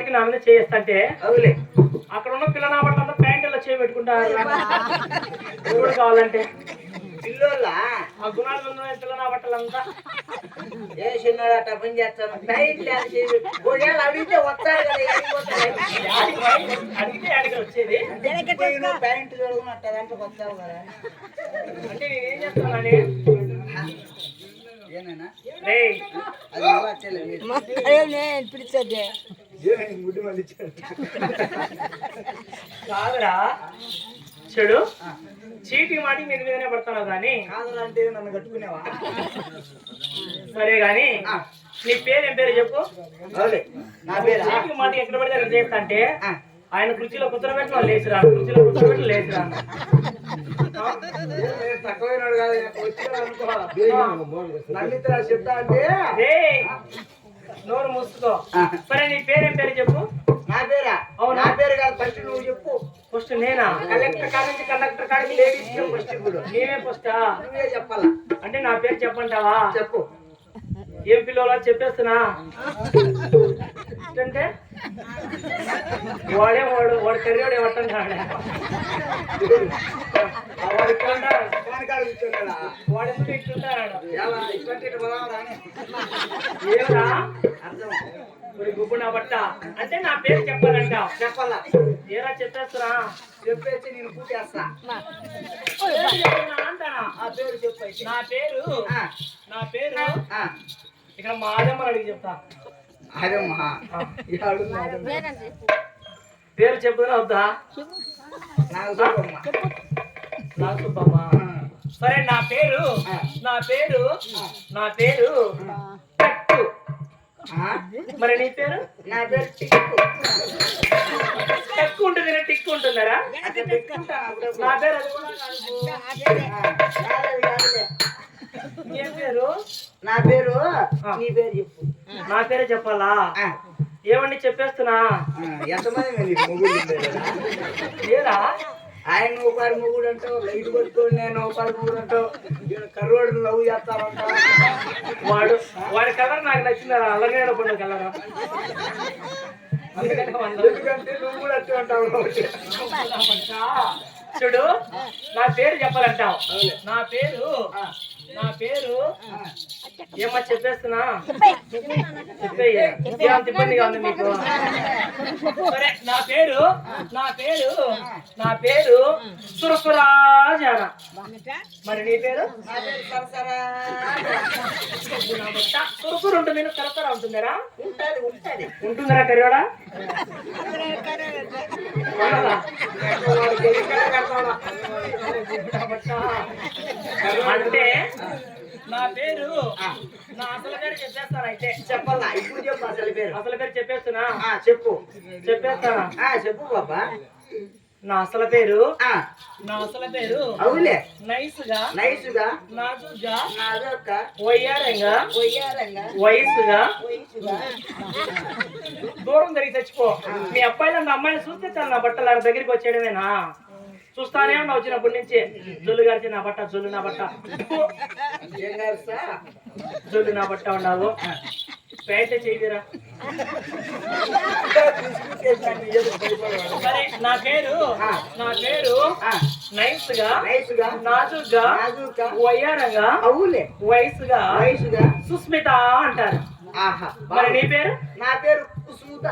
పిల్లోడికి నా మీద చేయిస్తంటే అవులే అక్కడ ఉన్న పిల్ల నా బట్టలంతా ప్యాంటులో చేయి పెట్టుకుంటారు ఎవరు కావాలంటే పిల్లోళ్ళ ఆ గుణాలు ఉన్న పిల్ల నా బట్టలంతా ఏ చిన్నోడు అట్ట పని చేస్తాను ప్యాంట్ అడిగితే వస్తారు కదా అడిగితే అడిగి వచ్చేది ప్యాంట్ చూడకుండా అట్ట దాంట్లోకి వస్తావు కదా అంటే నేనేం చేస్తున్నాను కాదురా చెడు చీటి మాటి నేను మీదనే పడతాను కానీ అంటే నన్ను కట్టుకునేవా సరే గాని నీ పేరేం పేరు చెప్పు నా పేరు చీటికి మాట ఎక్కడ పడితే అక్కడ చేస్తా అంటే ఆయన కుర్చీలో కూర్చోబెట్టిన లేచిరా కుర్చీలో కూర్చోబెట్టి లేచిరా తక్కువైనాడు కాదు చెప్తా అంటే నోరు మూసుకో సరే నీ పేరేం పేరు చెప్పు నా పేరా అవును నా పేరు కాదు ఫస్ట్ నువ్వు చెప్పు ఫస్ట్ నేనా కలెక్టర్ కాడ నుంచి కండక్టర్ కాడికి లేడీస్ ఫస్ట్ ఇప్పుడు నేనే ఫస్టా నువ్వే చెప్పాలా అంటే నా పేరు చెప్పంటావా చెప్పు ఏం పిల్లలా చెప్పేస్తున్నా అంటే వాడు కర్రీవాడు ఏమంటాం కాడే వాడెందుకు ఇట్లుంటాడు ఏమరా గుబ్బు నా బట్ట అంటే నా పేరు చెప్పాలంట చెప్పాలా ఏరా చెప్పేస్తున్నా చెప్పేసి నేను కూర్చేస్తా అంటానా ఆ పేరు చెప్పు నా పేరు ఇక్కడ మాదమ్మని అడిగి చెప్తా పేరు చెప్పుదా వద్దా నాకు సుబ్బమ్మ సరే నా పేరు మరి నీ పేరు నా పేరు టక్కు ఉంటుంది టిక్కు ఉంటుందరా నా పేరు ఏం పేరు నా పేరు నీ పేరు చెప్పు నా పేరే చెప్పాలా ఏమండి చెప్పేస్తున్నా ఎంతమంది ఏరా ఆయన ఒకరి మొగుడు అంటావు లైట్ పట్టుకొని నేను ఒకరి మొగుడు అంటావు కర్రోడు లవ్ చేస్తానంట వాడి కలర్ నాకు నచ్చిందా అలాగే పండు కలర్ ఎందుకంటే నువ్వు కూడా వచ్చి అంటావు చూడు నా పేరు చెప్పాలంటావు నా పేరు ఏమో చెప్పేస్తున్నా చెప్పేంత ఇబ్బందిగా ఉంది మీకు సరే నా పేరు సురసురాజాన మరి నీ పేరు సురసురు ఉంటుంది సరసరా ఉంటుందరా ఉంటుందరా కరివాడా అంటే నా పేరు నా అసలు పేరు చెప్పేస్తాను అయితే చెప్పాలా ఇప్పుడు చెప్పు అసలు పేరు చెప్పేస్తున్నా చెప్పేస్తానా చెప్పు బాబా నా అసలు పేరు అవులే నైస్ గా నాజుగా వయ్యారంగా వయసుగా దూరం జరిగి చచ్చిపో మీ అబ్బాయిలు నా అమ్మాయిని చూస్తే చాలు నా బట్టలు దగ్గరికి వచ్చేయడమేనా చూస్తానే ఉన్నా వచ్చినప్పటి నుంచి జొల్లు గారిచి నా బట్ట జొల్లు నా బట్ట ఉన్నావు ప్యాంట్ చేయరా సరే నా పేరు నైస్ గా నాజుగా వయ్యారంగా వయసుగా సుస్మిత అంటారు మరి నీ పేరు నా పేరు కుసుమిత